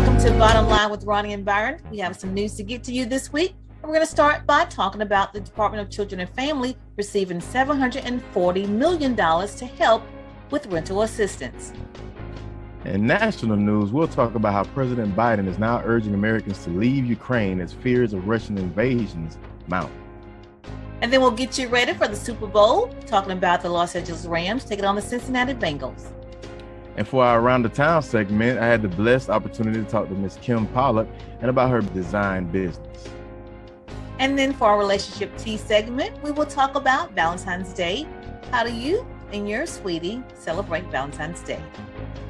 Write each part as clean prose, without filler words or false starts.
welcome to Bottom Line with Roni and Byron. We have some news to get to you this week. We're going to start by talking about the Department of Children and Family receiving $740 million to help with rental assistance. In national news, we'll talk about how President Biden is now urging Americans to leave Ukraine as fears of Russian invasions mount. And then we'll get you ready for the Super Bowl, talking about the Los Angeles Rams taking on the Cincinnati Bengals. And for our Around the Town segment, I had the blessed opportunity to talk to Miss Kim Pollock and about her design business. And then for our Relationship Tea segment, we will talk about Valentine's Day. How do you and your sweetie celebrate Valentine's Day?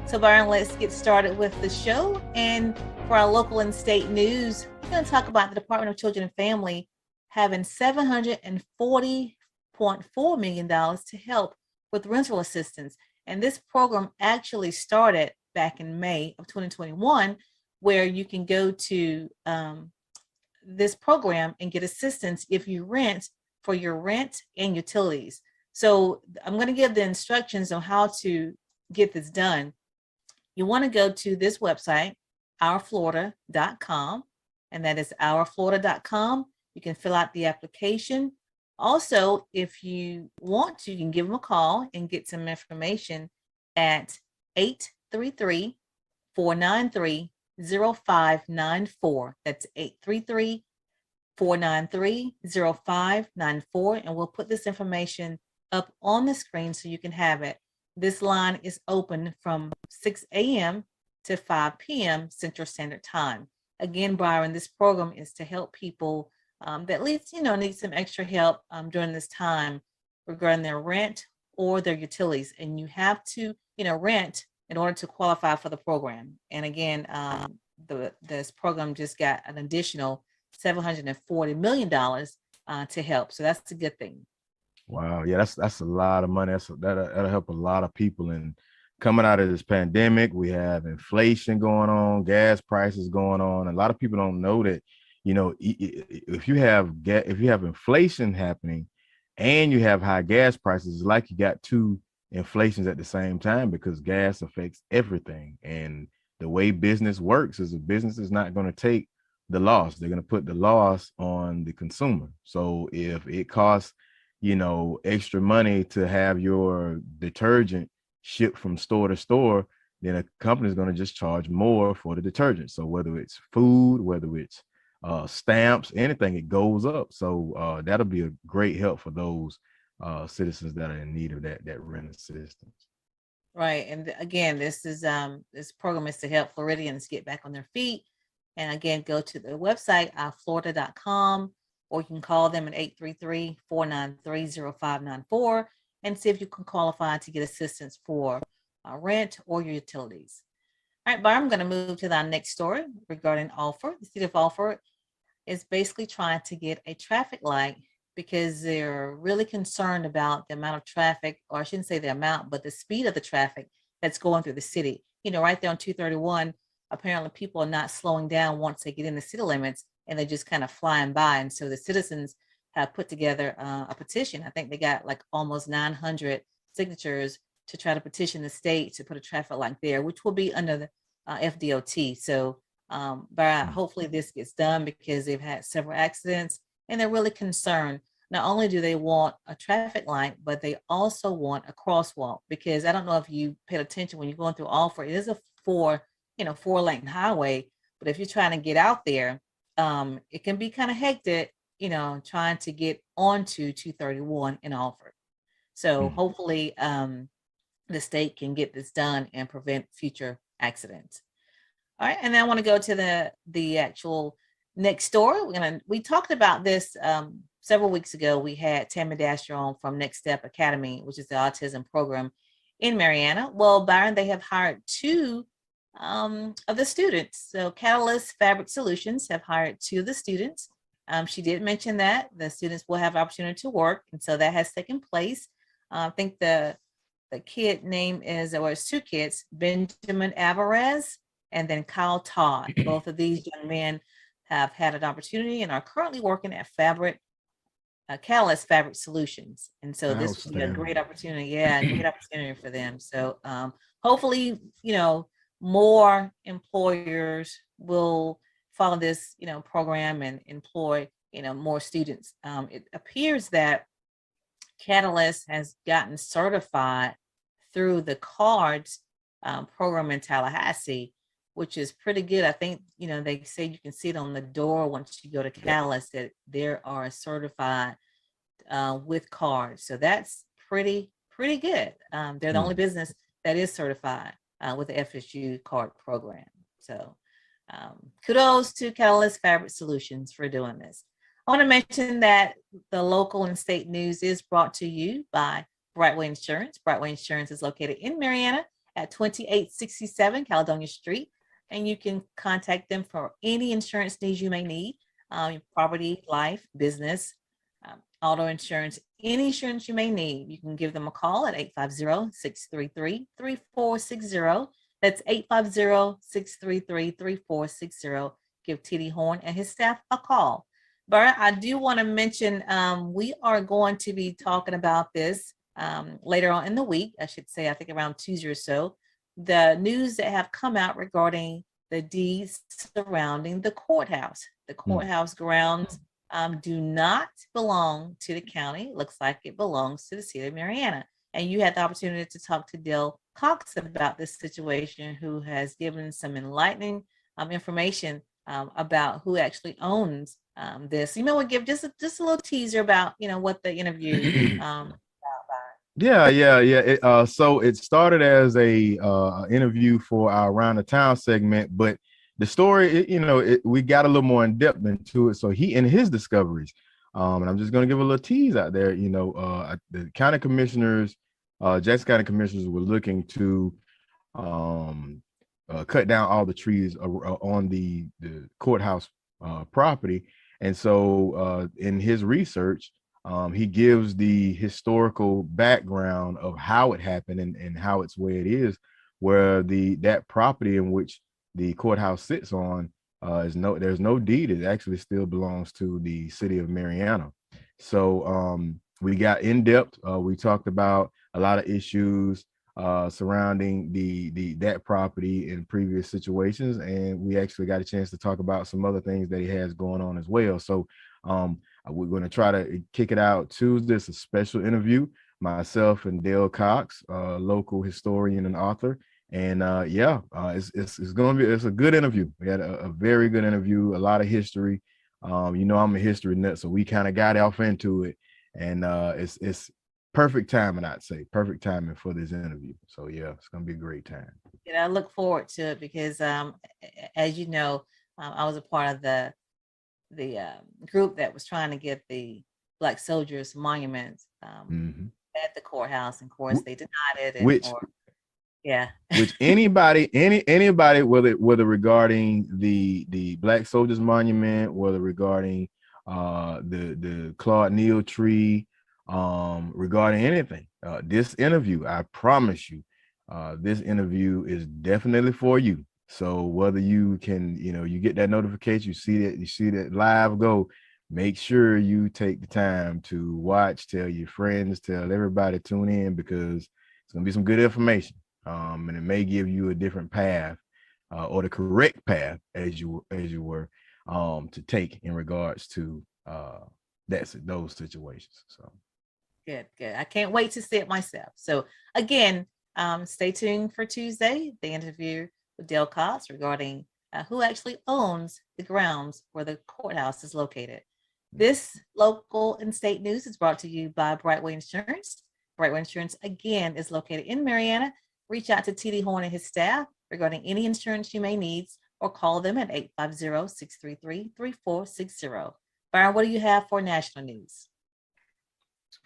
So Byron, let's get started with the show. And for our local and state news, we're going to talk about the Department of Children and Family having $740.4 million to help with rental assistance. And this program actually started back in May of 2021, where you can go to this program and get assistance if you rent for your rent and utilities. So I'm going to give the instructions on how to get this done. You want to go to this website, ourflorida.com, and that is ourflorida.com. You can fill out the application. Also, if you want to, you can give them a call and get some information at 833-493-0594. That's 833-493-0594. And we'll put this information up on the screen so you can have it. This line is open from 6 a.m. to 5 p.m. Central Standard Time. Again, Byron, this program is to help people that at least, need some extra help during this time regarding their rent or their utilities. And you have to, rent in order to qualify for the program. And again, this program just got an additional $740 million to help. So that's a good thing. Wow. Yeah, that's a lot of money. That'll help a lot of people. And coming out of this pandemic, we have inflation going on, gas prices going on. A lot of people don't know that, if you have inflation happening and you have high gas prices, it's like you got two inflations at the same time, because gas affects everything. And the way business works is a business is not going to take the loss. They're going to put the loss on the consumer. So if it costs, extra money to have your detergent shipped from store to store, then a company is going to just charge more for the detergent. So whether it's food, whether it's stamps, anything, it goes up. So that'll be a great help for those citizens that are in need of that rent assistance. Right. And again, this program is to help Floridians get back on their feet. And again, go to the website, florida.com, or you can call them at 833-493-0594 and see if you can qualify to get assistance for rent or your utilities. All right, Byron, I'm going to move to our next story regarding Alford. The city of Alford is basically trying to get a traffic light because they're really concerned about the amount of traffic, or I shouldn't say the amount, but the speed of the traffic that's going through the city. Right there on 231, apparently people are not slowing down once they get in the city limits, and they're just kind of flying by. And so the citizens have put together a petition. I think they got like almost 900 signatures to try to petition the state to put a traffic light there, which will be under the FDOT. So but hopefully this gets done, because they've had several accidents and they're really concerned. Not only do they want a traffic light, but they also want a crosswalk, because I don't know if you paid attention when you're going through Alford, it is a four-lane highway, but if you're trying to get out there, it can be kind of hectic, trying to get onto 231 in Alford. So hopefully the state can get this done and prevent future accidents. All right, and then I want to go to the actual next story. We talked about this several weeks ago. We had Tammy Dasher on from NextStep Academy, which is the autism program in Mariana. Well, Byron, they have hired two of the students. So Catalyst Fabric Solutions have hired two of the students. She did mention that the students will have opportunity to work, and so that has taken place. I think the kid name is, or it's two kids, Benjamin Alvarez and then Kyle Todd. Both of these young men have had an opportunity and are currently working at Catalyst Fabric Solutions. And so this will be a great opportunity. Yeah, a great opportunity for them. So hopefully, more employers will follow this, program and employ, more students. It appears that Catalyst has gotten certified through the CARDS program in Tallahassee, which is pretty good. I think, they say you can see it on the door once you go to Catalyst that there are certified with cards. So that's pretty good. They're the only business that is certified with the FSU card program. So kudos to Catalyst Fabric Solutions for doing this. I want to mention that the local and state news is brought to you by Brightway Insurance. Brightway Insurance is located in Marianna at 2867 Caledonia Street, and you can contact them for any insurance needs you may need, property, life, business, auto insurance, any insurance you may need. You can give them a call at 850-633-3460. That's 850-633-3460. Give TD Horn and his staff a call. But I do want to mention we are going to be talking about this later on in the week, I should say, I think around Tuesday or so, the news that have come out regarding the deeds surrounding the courthouse. The courthouse grounds do not belong to the county. It looks like it belongs to the city of Marianna. And you had the opportunity to talk to Dale Cox about this situation, who has given some enlightening information about who actually owns this. You may want to give just a little teaser about, what the interview Yeah. So it started as a interview for our Around the Town segment, but the story, we got a little more in depth into it. So he and his discoveries, and I'm just going to give a little tease out there. The county commissioners, Jackson County commissioners, were looking to cut down all the trees on the courthouse property, and so in his research, he gives the historical background of how it happened and how it's where it is, where that property in which the courthouse sits on there's no deed. It actually still belongs to the city of Marianna. So we got in depth. We talked about a lot of issues surrounding that property in previous situations, and we actually got a chance to talk about some other things that he has going on as well. So we're going to try to kick it out Tuesday. It's a special interview, myself and Dale Cox, local historian and author. And it's going to be, it's a good interview. We had a very good interview, a lot of history. I'm a history nut, so we kind of got off into it, and it's perfect timing, I'd say, perfect timing for this interview. So yeah, it's going to be a great time. I look forward to it because, as you know, I was a part of the group that was trying to get the Black Soldiers Monument at the courthouse. And of course, they denied it. Which anybody, whether regarding the Black Soldiers Monument, whether regarding the Claude Neal tree, regarding anything, this interview, I promise you, this interview is definitely for you. So whether you can, you get that notification, you see that live go, make sure you take the time to watch, tell your friends, tell everybody, tune in, because it's going to be some good information. And it may give you a different path, or the correct path, as you were, to take in regards to those situations. So good. I can't wait to see it myself. So again, stay tuned for Tuesday, the interview with Dale Cox regarding who actually owns the grounds where the courthouse is located. This local and state news is brought to you by Brightway Insurance. Brightway Insurance, again, is located in Marianna. Reach out to TD Horn and his staff regarding any insurance you may need, or call them at 850-633-3460. Byron, what do you have for national news?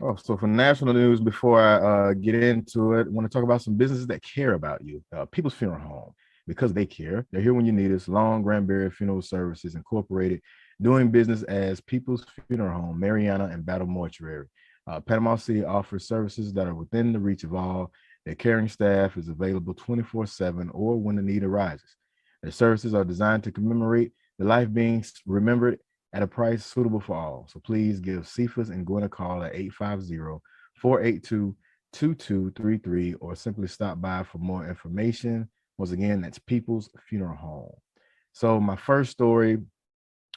Oh, so for national news, before I get into it, I want to talk about some businesses that care about you. People's Funeral Home, because they care. They're here when you need us. Long Granbury Funeral Services Incorporated, doing business as People's Funeral Home, Marianna, and Battle Mortuary. Panama City offers services that are within the reach of all. Their caring staff is available 24/7 or when the need arises. Their services are designed to commemorate the life being remembered at a price suitable for all. So please give Cephas and Gwen a call at 850-482-2233, or simply stop by for more information. Once again, that's People's Funeral Home. So my first story,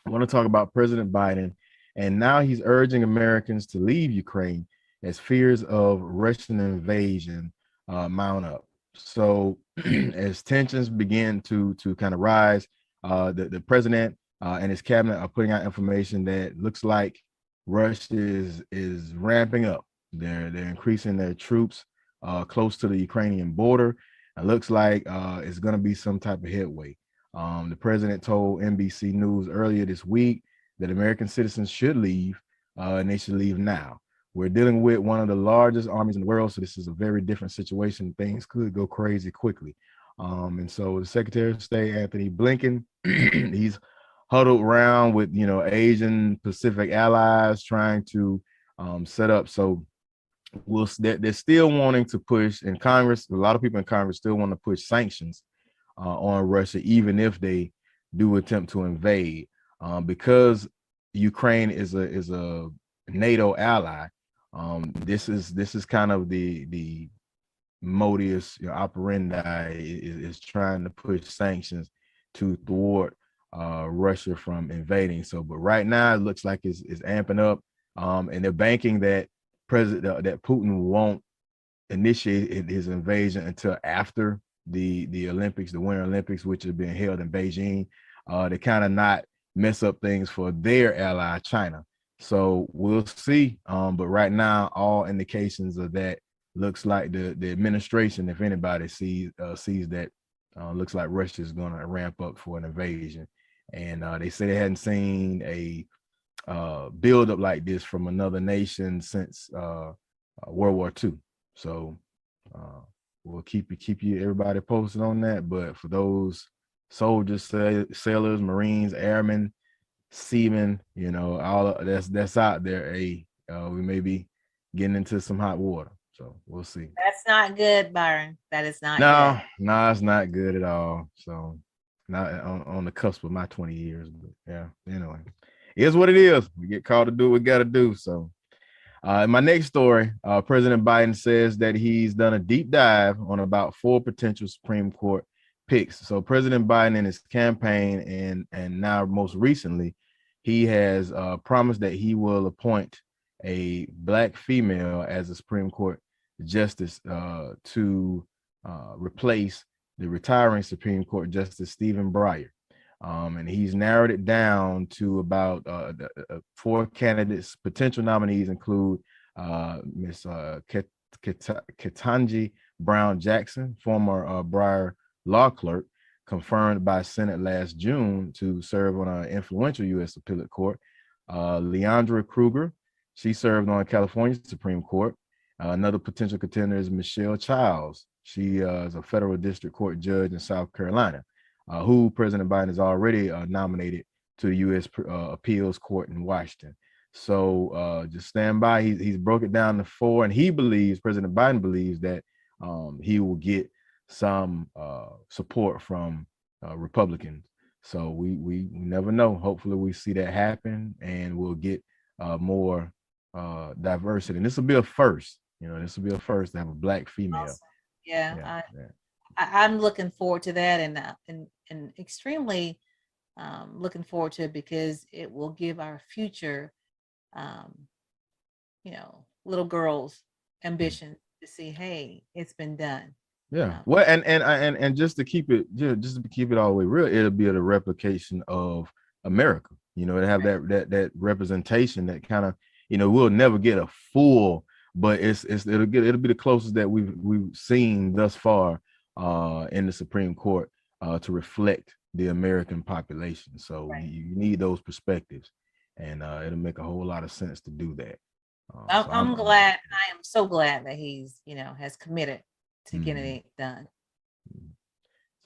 I want to talk about President Biden, and now he's urging Americans to leave Ukraine as fears of Russian invasion mount up. So as tensions begin to kind of rise, the president and his cabinet are putting out information that looks like Russia is ramping up. They're increasing their troops close to the Ukrainian border. It looks like it's going to be some type of headway. The president told NBC News earlier this week that American citizens should leave, and they should leave now. We're dealing with one of the largest armies in the world, so this is a very different situation. Things could go crazy quickly. And so the Secretary of State, Anthony Blinken, he's huddled around with, Asian Pacific allies trying to set up. So they're still wanting to push in Congress. A lot of people in Congress still want to push sanctions on Russia, even if they do attempt to invade, because Ukraine is a NATO ally. This is kind of the modus operandi is trying to push sanctions to thwart Russia from invading. So, but right now it looks like it's amping up, and they're banking that that Putin won't initiate his invasion until after the Olympics, the Winter Olympics, which are being held in Beijing, to kind of not mess up things for their ally China. So we'll see. But right now, all indications of that looks like the administration, if anybody sees that, looks like Russia is going to ramp up for an invasion. And they say they hadn't seen a build up like this from another nation since World War II. So we'll keep you everybody posted on that. But for those soldiers, sailors, Marines, airmen, seamen, all that's out there, we may be getting into some hot water. So we'll see. That's not good, Byron. That is not good. good. No, it's not good at all. So not on the cusp of my 20 years, but yeah, anyway, it is what it is. We get called to do what we got to do. So in my next story, President Biden says that he's done a deep dive on about 4 potential Supreme Court picks. So President Biden in his campaign and now most recently, he has promised that he will appoint a Black female as a Supreme Court justice to replace the retiring Supreme Court Justice Stephen Breyer. And he's narrowed it down to about 4 candidates. Potential nominees include Miss Ketanji Brown Jackson, former Breyer law clerk, confirmed by Senate last June to serve on an influential U.S. appellate court. Leandra Kruger, she served on California Supreme Court. Another potential contender is Michelle Childs. She is a federal district court judge in South Carolina, who President Biden has already nominated to the U.S. Appeals Court in Washington. So just stand by. He's broke it down to 4, and President Biden believes that he will get some support from Republicans. So we never know. Hopefully we see that happen, and we'll get more diversity. And this will be a first. This will be a first to have a Black female. Awesome. Yeah. I'm looking forward to that, and extremely looking forward to it, because it will give our future, little girls ambition to see, hey, it's been done. Yeah. Well, and just to keep it, just to keep it all the way real, it'll be a replication of America. To have that representation that kind of, we'll never get a full, but it'll be the closest that we've seen thus far in the Supreme Court to reflect the American population. So right. You need those perspectives, and it'll make a whole lot of sense to do that. I'm glad. I am so glad that he's has committed to getting it done.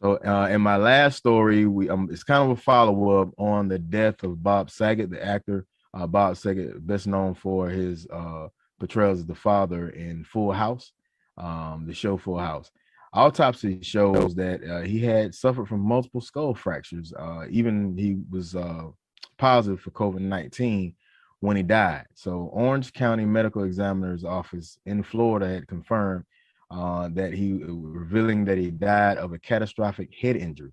So in my last story, it's kind of a follow-up on the death of Bob Saget, the actor. Bob Saget, best known for his portrayals as the father in Full House, the show Full House. Autopsy shows that he had suffered from multiple skull fractures. Even he was positive for COVID-19 when he died. So Orange County Medical Examiner's Office in Florida had confirmed that he revealing that he died of a catastrophic head injury.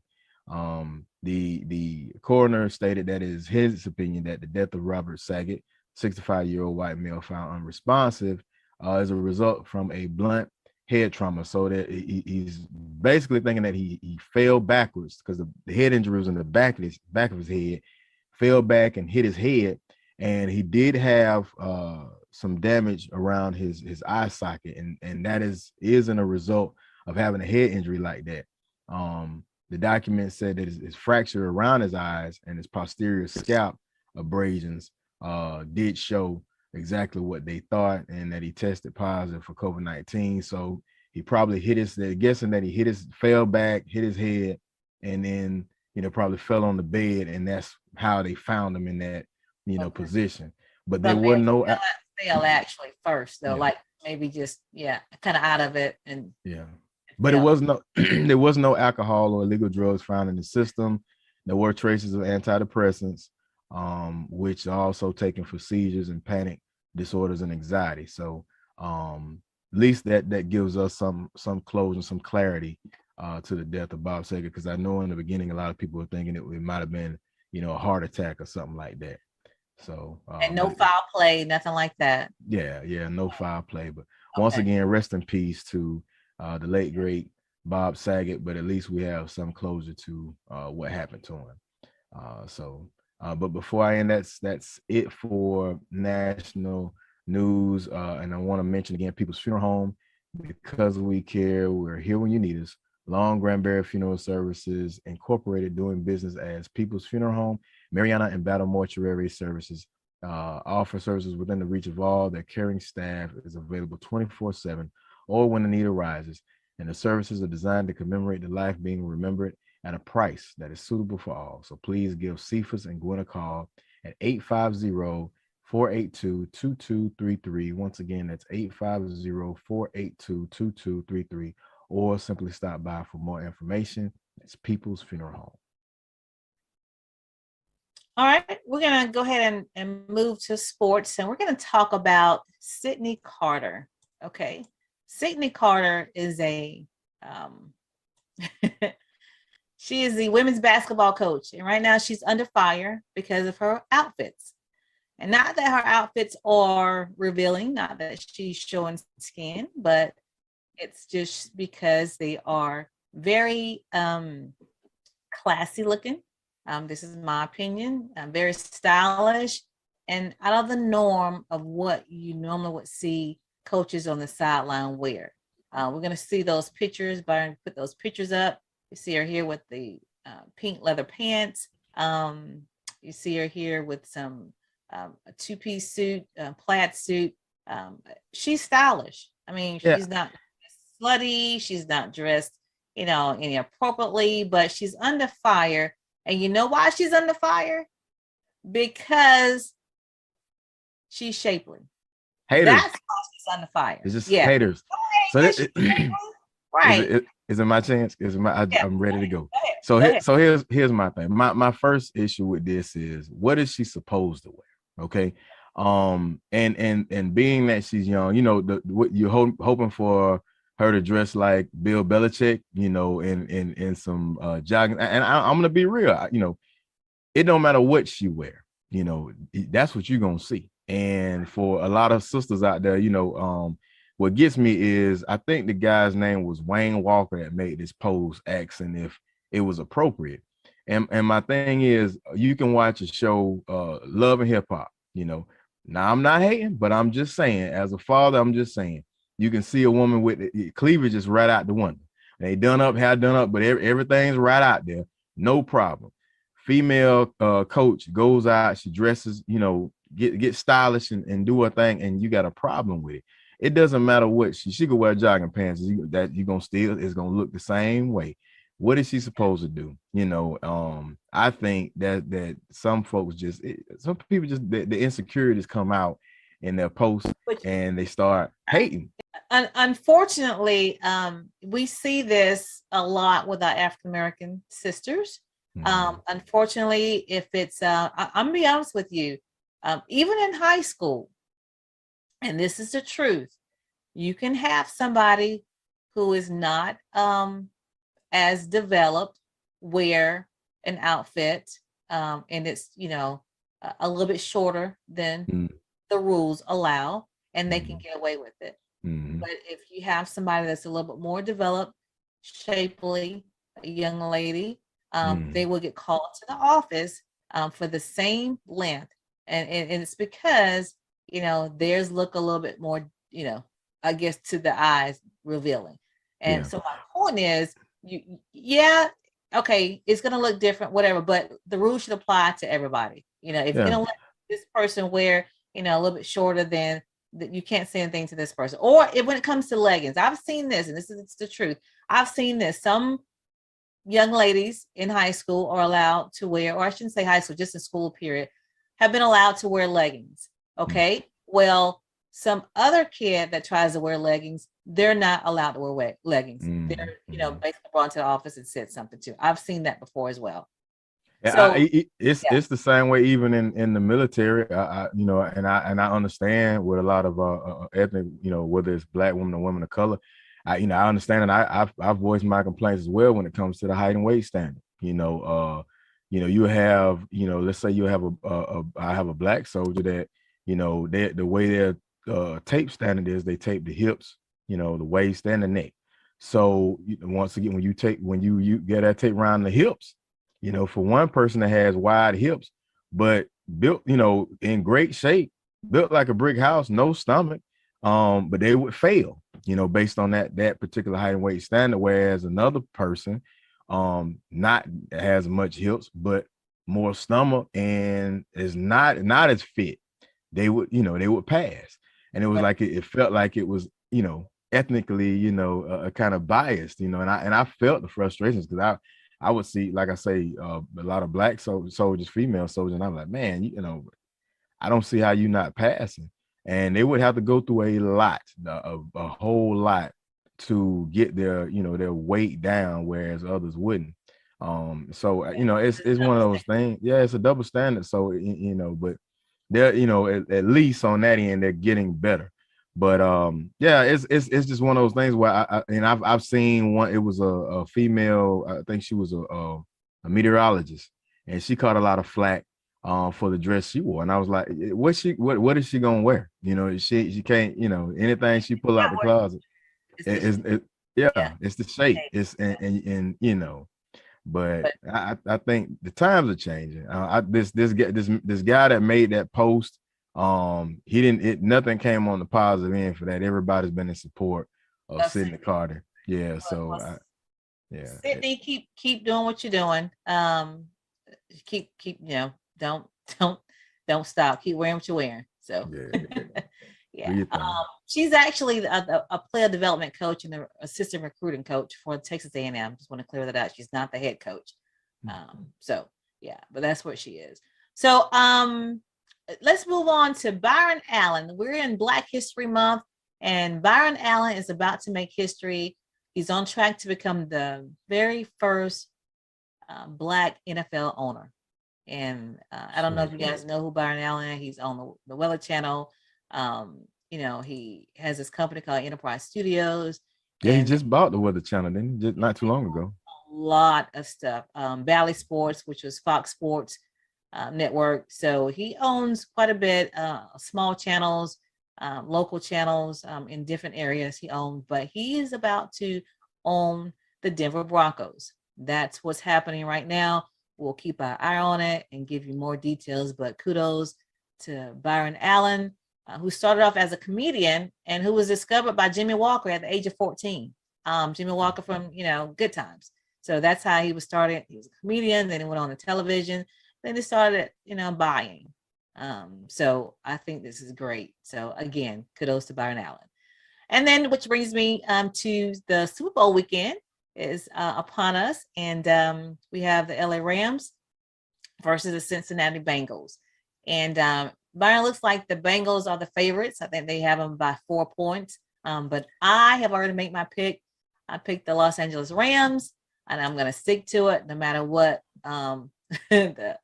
The coroner stated that it is his opinion that the death of Robert Saget, 65-year-old white male found unresponsive, as a result from a blunt head trauma. So that he's basically thinking that he fell backwards because the head injury was in the back of his head, fell back and hit his head, and he did have some damage around his eye socket, and that isn't a result of having a head injury like that. The document said that his fracture around his eyes and his posterior scalp abrasions did show exactly what they thought, and that he tested positive for COVID-19. So he probably they're guessing that he fell back, hit his head, and then, probably fell on the bed, and that's how they found him in that, position. But there wasn't no fell actually first though, yeah. like maybe just kind of out of it, and but it was no there was no alcohol or illegal drugs found in the system. There were traces of antidepressants, which are also taken for seizures and panic disorders and anxiety. So at least that gives us some closure, some clarity to the death of Bob Saget, because I know in the beginning a lot of people were thinking it might have been, a heart attack or something like that. So and no foul play, nothing like that. No foul play. But once again, rest in peace to the late great Bob Saget. But at least we have some closure to what happened to him. But before I end, that's it for national news. And I want to mention again, People's Funeral Home, because we care. We're here when you need us. Long Granbury Funeral Services Incorporated, doing business as People's Funeral Home, Mariana and Battle Mortuary Services, offer services within the reach of all. Their caring staff is available 24/7 or when the need arises. And the services are designed to commemorate the life being remembered at a price that is suitable for all. So please give Cephas and Gwen a call at 850-482-2233. Once again, that's 850-482-2233. Or simply stop by for more information. It's People's Funeral Home. All right, we're going to go ahead and move to sports, and we're going to talk about Sydney Carter. Okay, Sydney Carter is she is the women's basketball coach, and right now she's under fire because of her outfits. And not that her outfits are revealing, not that she's showing skin, but it's just because they are very classy looking. This is my opinion. Very stylish and out of the norm of what you normally would see coaches on the sideline wear. We're going to see those pictures. Byron put those pictures up. You see her here with the pink leather pants. You see her here with some a two-piece suit, plaid suit. She's stylish. I mean, she's not slutty, she's not dressed, inappropriately, but she's under fire. And you know why she's under fire? Because she's shapely. Haters. That's why she's under fire. It's just haters. So right. Is it my chance? I'm ready to go. Go ahead. So here's my thing. My first issue with this is, what is she supposed to wear? Okay. And being that she's young, what you're hoping for her to dress like Bill Belichick, in some jogging. And I'm gonna be real, it don't matter what she wear, that's what you're gonna see. And for a lot of sisters out there, what gets me is, I think the guy's name was Wayne Walker that made this post asking if it was appropriate. And my thing is, you can watch a show, Love and Hip Hop, Now I'm not hating, but I'm just saying, as a father, I'm just saying, you can see a woman with cleavage just right out the window. They hair done up, but everything's right out there. No problem. Female coach goes out, she dresses, get stylish and do her thing, and you got a problem with it. It doesn't matter what she could wear jogging pants, that you're gonna still, it's gonna look the same way. What is she supposed to do? I think that some folks some people the insecurities come out in their posts and they start hating. Unfortunately, we see this a lot with our African-American sisters. Unfortunately, if it's, I'm gonna be honest with you, even in high school, and this is the truth, you can have somebody who is not as developed wear an outfit, and it's, a little bit shorter than Mm, the rules allow, and they can mm, get away with it. mm, But if you have somebody that's a little bit more developed, shapely, a young lady, they mm. will get called to the office for the same length. And it's because, theirs look a little bit more, I guess to the eyes revealing. And Yeah, so my point is, yeah, okay, it's going to look different, whatever, but the rules should apply to everybody. If you're yeah, going to let this person wear, a little bit shorter than that, you can't say anything to this person. Or if, when it comes to leggings, I've seen this, and this is the truth. I've seen this. Some young ladies in high school are allowed to wear, or I shouldn't say high school, just in school period, have been allowed to wear leggings. mm, Okay. Well, some other kid that tries to wear leggings, they're not allowed to wear leggings. mm, They're, mm. basically brought to the office and said something to. I've seen that before as well. Yeah, So yeah, it's the same way even in the military. And I understand with a lot of ethnic, whether it's black women or women of color. I understand, and I've voiced my complaints as well when it comes to the height and weight standard. You have, let's say you have I have a black soldier that, the way their tape standard is, they tape the hips, the waist and the neck. So once again, when you get that tape around the hips, for one person that has wide hips, but built, in great shape, built like a brick house, no stomach, but they would fail, based on that particular height and weight standard. Whereas another person, not has much hips, but more stomach and is not as fit, they would pass. And it was right. like it felt like it was, ethnically, kind of biased, and I felt the frustrations because I would see, like I say, a lot of black soldiers, female soldiers, and I'm like, man, I don't see how you not passing. And they would have to go through a lot, a whole lot, to get their weight down, whereas others wouldn't. So Yeah, it's one of those things. Yeah, it's a double standard. So but they're, at least on that end, they're getting better. But yeah, it's just one of those things where I've seen one. It was a female. I think she was a meteorologist, and she caught a lot of flack for the dress she wore. And I was like, what is she gonna wear? She can't, anything she pull out the closet. it's It, the yeah, yeah, it's the shape. shape. It's and but But I think the times are changing. This guy that made that post, he didn't. Nothing came on the positive end for that. Everybody's been in support of of Sidney Sydney. Carter. Yeah, Well, so yeah, Sydney, keep doing what you're doing. Keep don't don't don't stop. Keep wearing what you're wearing. So yeah, do yeah, your thing. she's actually a player development coach and an assistant recruiting coach for Texas A&M. Just want to clear that out. She's not the head coach. So yeah, but that's what she is. So let's move on to Byron Allen. We're in Black History Month, and Byron Allen is about to make history. He's on track to become the very first Black NFL owner. And I don't know if you guys know who Byron Allen is. He's on the Weather Channel. He has this company called Enterprise Studios, Yeah, he and just bought the Weather Channel, didn't he? Just not too long ago. a lot of stuff. Valley Sports, which was Fox Sports network. So he owns quite a bit, small channels, local channels in different areas he owns, but he is about to own the Denver Broncos. That's what's happening right now. We'll keep our eye on it and give you more details, but kudos to Byron Allen, who started off as a comedian and who was discovered by Jimmy Walker at the age of 14. Jimmy Walker from, Good Times. So that's how he was started. He was a comedian, then he went on to television, then he started, buying. So I think this is great. So again, kudos to Byron Allen. And then, which brings me to the Super Bowl weekend is upon us, and we have the LA Rams versus the Cincinnati Bengals. And Byron, looks like the Bengals are the favorites. I think they have them by 4 points. But I have already made my pick. I picked the Los Angeles Rams, and I'm going to stick to it no matter what the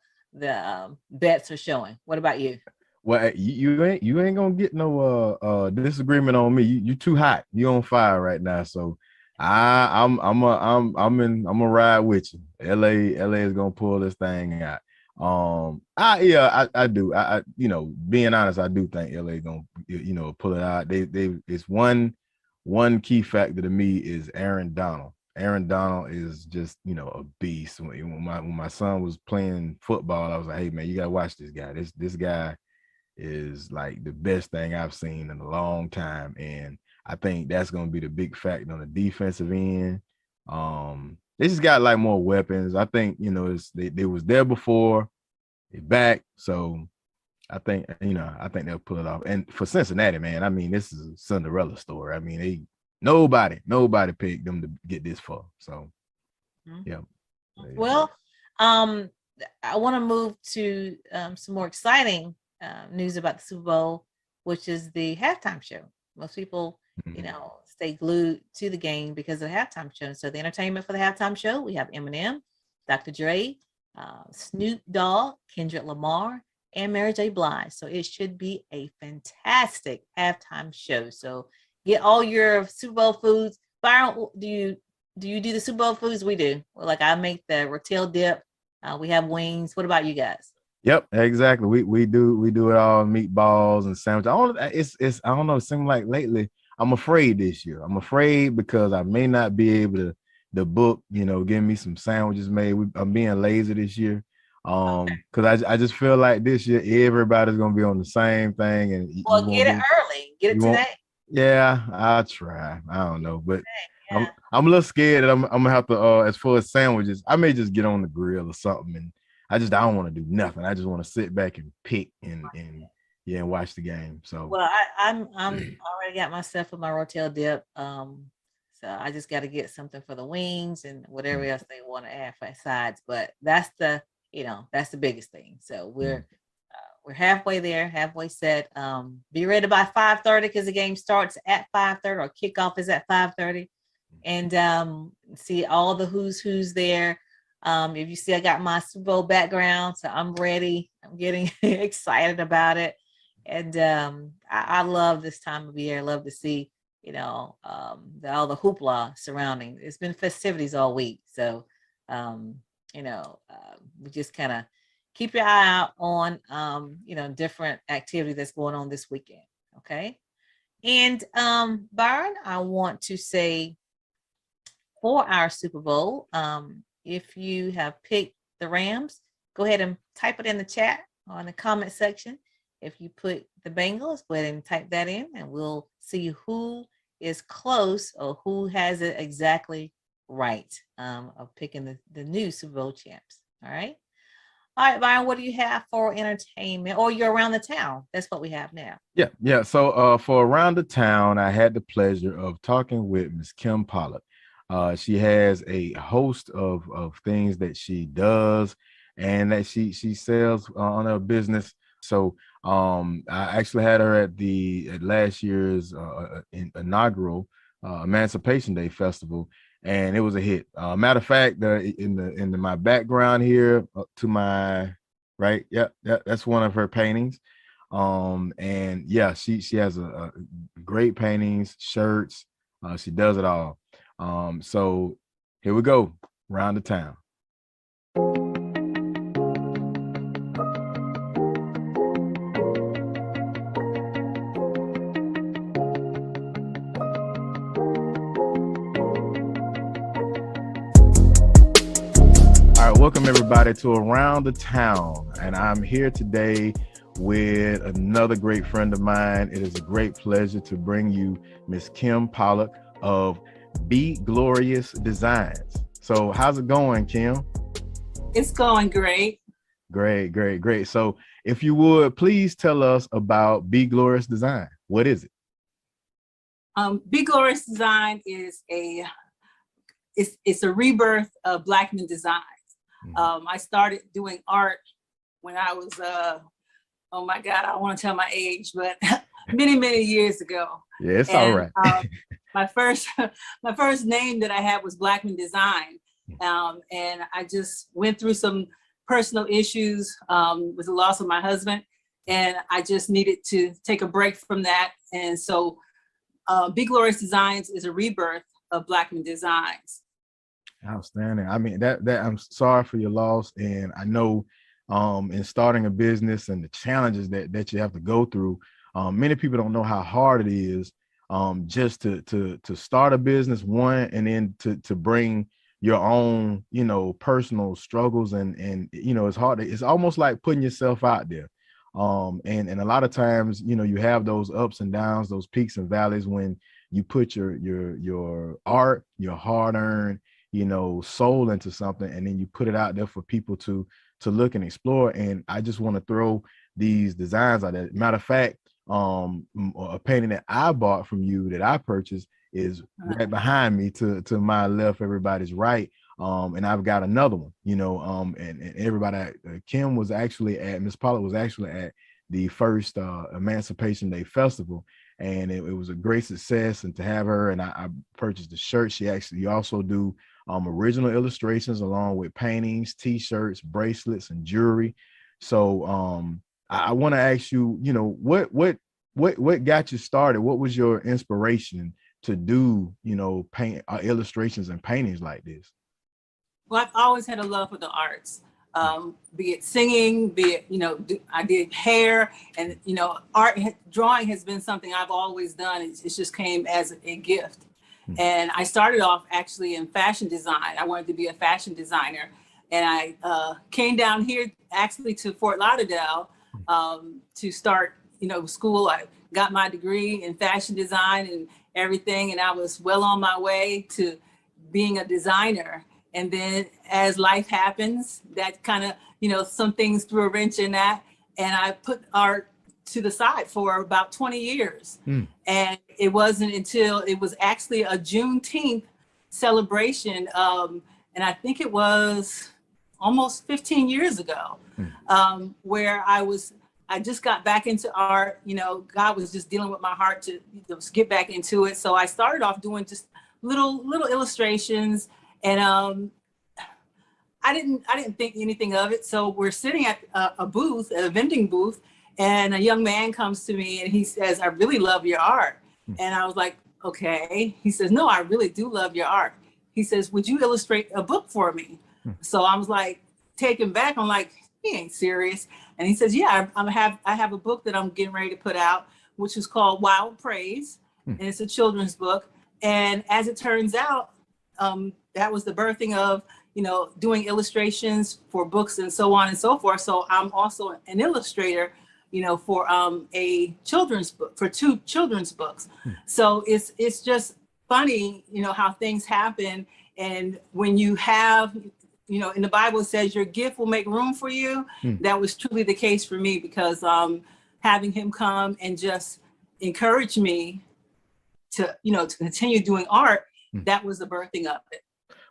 bets are showing. What about you? Well, you ain't gonna get no disagreement on me. You too hot. You on fire right now. So I'm a ride with you. LA is gonna pull this thing out. I do. You know, being honest, I do think LA gonna, you know, pull it out. It's one key factor to me is Aaron Donald. Aaron Donald is just, you know, a beast. When my son was playing football, I was like, hey man, you gotta watch this guy. This guy is like the best thing I've seen in a long time. And I think that's going to be the big factor on the defensive end. They just got like more weapons. I think, you know, they was there before, they back. So I think, you know, I think they'll pull it off. And for Cincinnati, man, I mean, this is a Cinderella story. I mean, nobody picked them to get this far. So yeah. Well, I want to move to some more exciting news about the Super Bowl, which is the halftime show. Most people, you know, stay glued to the game because of the halftime show. So the entertainment for the halftime show, we have Eminem, Dr. Dre, Snoop Dogg, Kendrick Lamar, and Mary J. Blige. So it should be a fantastic halftime show. So get all your Super Bowl foods. Byron, do you do the Super Bowl foods? We do. Like I make the rotel dip. We have wings. What about you guys? Yep, exactly. We do it all, meatballs and sandwiches. I don't know. It seems like lately I'm afraid this year. I'm afraid because I may not be able to book, you know, give me some sandwiches made. I'm being lazy this year. Because I just feel like this year everybody's gonna be on the same thing, and Well, get it early. Get it today. Yeah, I'll try. I don't know, but Yeah. I'm a little scared that I'm gonna have to as far as sandwiches, I may just get on the grill or something, and I don't want to do nothing. I just want to sit back and pick and watch the game. So Well, I'm already got myself with my rotel dip. So I just got to get something for the wings and whatever else they want to add for sides. But that's that's the biggest thing. So we're halfway there, halfway set. Be ready by 5:30 because the game starts at 5:30 or kickoff is at 5:30, and see all the who's there. If you see, I got my Super Bowl background, so I'm ready. I'm getting excited about it, and I love this time of year. I love to see all the hoopla surrounding. It's been festivities all week, so we just kind of keep your eye out on different activity that's going on this weekend. Okay. And Byron, I want to say for our Super Bowl, if you have picked the Rams, go ahead and type it in the chat or in the comment section. If you put the Bengals, go ahead and type that in and we'll see who is close or who has it exactly right of picking the new Super Bowl champs. All right. All right, Byron, what do you have for entertainment? Or you're around the town. That's what we have now. Yeah. So for around the town, I had the pleasure of talking with Miss Kim Pollock. She has a host of things that she does and that she sells on her business. So I actually had her at last year's inaugural Emancipation Day Festival, and it was a hit. Matter of fact, in my background here to my right, that's one of her paintings. And yeah, she has a great paintings, shirts. She does it all. So here we go, around the town. All right, welcome everybody to Around the Town, and I'm here today with another great friend of mine. It is a great pleasure to bring you Miss Kim Pollock of Be Glorious Designs. So how's it going, Kim? It's going great. Great. So if you would, please tell us about Be Glorious Design. What is it? Be Glorious Design is it's a rebirth of Blackman Designs. I started doing art when I was, oh my God, I don't want to tell my age, but many years ago. Yeah, it's all right. My first name that I had was Blackman Design. And I just went through some personal issues with the loss of my husband. And I just needed to take a break from that. And so Be Glorious Designs is a rebirth of Blackman Designs. Outstanding. I mean, that I'm sorry for your loss, and I know in starting a business and the challenges that you have to go through, many people don't know how hard it is just to start a business, one, and then to bring your own, you know, personal struggles, and you know, it's hard. It's almost like putting yourself out there. And a lot of times, you know, you have those ups and downs, those peaks and valleys when you put your art, your hard-earned, you know, soul into something, and then you put it out there for people to look and explore. And I just want to throw these designs out there. Matter of fact, a painting that I bought from you that I purchased is right behind me to my left, everybody's right. And I've got another one, you know, and everybody, Kim was actually at, Miss Pollard was actually at the first Emancipation Day Festival, and it was a great success. And to have her, and I purchased the shirt. You also do original illustrations along with paintings, t-shirts, bracelets, and jewelry. So I want to ask you, you know, what got you started? What was your inspiration to do, you know, paint illustrations and paintings like this? Well, I've always had a love for the arts, be it singing, be it, you know, I did hair, and, you know, drawing has been something I've always done. It just came as a gift. And I started off actually in fashion design. I wanted to be a fashion designer. And I came down here actually to Fort Lauderdale to start, you know, school. I got my degree in fashion design and everything. And I was well on my way to being a designer. And then as life happens, that kind of, you know, some things threw a wrench in that. And I put art to the side for about 20 years. And it wasn't until it was actually a Juneteenth celebration. And I think it was almost 15 years ago, where I just got back into art. You know, God was just dealing with my heart to get back into it. So I started off doing just little illustrations, and I didn't think anything of it. So we're sitting at a booth, a vending booth, and a young man comes to me and he says, "I really love your art." And I was like, okay. He says, "No, I really do love your art." He says, "Would you illustrate a book for me?" So I was like taken back. I'm like, he ain't serious. And he says, "Yeah, I have a book that I'm getting ready to put out, which is called Wild Praise. And it's a children's book." And as it turns out, that was the birthing of, you know, doing illustrations for books and so on and so forth. So I'm also an illustrator, you know, for a children's book, for 2 children's books. So it's just funny, you know, how things happen. And when you have, you know, in the Bible it says your gift will make room for you. That was truly the case for me, because having him come and just encourage me to, you know, to continue doing art, that was the birthing of it.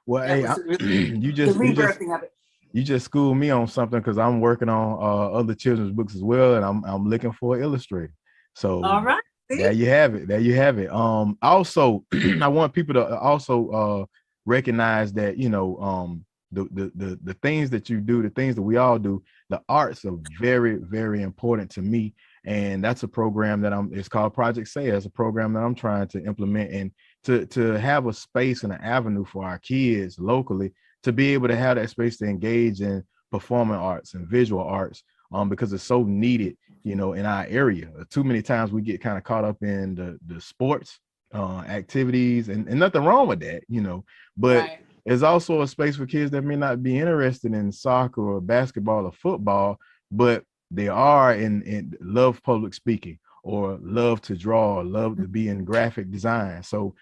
Well, That hey, the rebirthing of it. You just schooled me on something, because I'm working on other children's books as well, and I'm looking for an illustrator. So all right, there you have it. There you have it. Also, I want people to also recognize that, you know, the things that you do, the things that we all do, the arts are very, very important to me. And that's a program that it's called Project Say. It's a program that I'm trying to implement, and to have a space and an avenue for our kids locally to be able to have that space to engage in performing arts and visual arts, because it's so needed, you know, in our area. Too many times we get kind of caught up in the sports activities, and nothing wrong with that, you know, but there's also a space for kids that may not be interested in soccer or basketball or football, but they are in love public speaking, or love to draw, or love to be in graphic design. So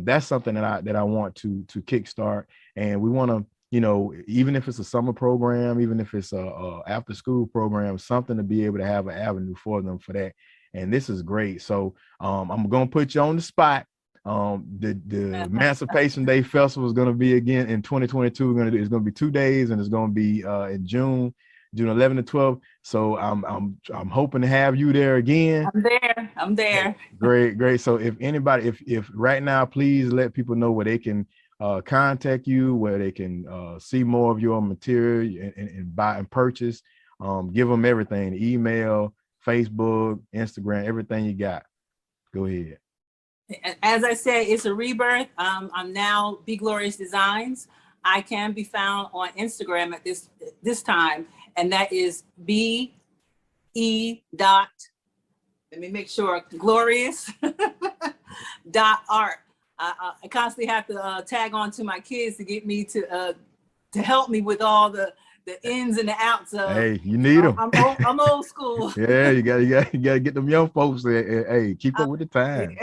that's something that I want to kickstart. And we want to, you know, even if it's a summer program, even if it's a after school program, something to be able to have an avenue for them for that. And this is great. So I'm going to put you on the spot. The Emancipation Day Festival is going to be again in 2022. It's going to be 2 days, and it's going to be in June 11 to 12. So I'm hoping to have you there again. I'm there. Great. So if anybody, if right now, please let people know where they can contact you, where they can see more of your material and buy and purchase. Give them everything: email, Facebook, Instagram, everything you got. Go ahead. As I said, it's a rebirth. I'm now Be Glorious Designs. I can be found on Instagram at this time, and that is BE dot, let me make sure, glorious dot art. I constantly have to tag on to my kids to get me to help me with all the ins and the outs of. Hey, you need them. I'm old school. Yeah, you gotta get them young folks there. Hey, keep up with the time.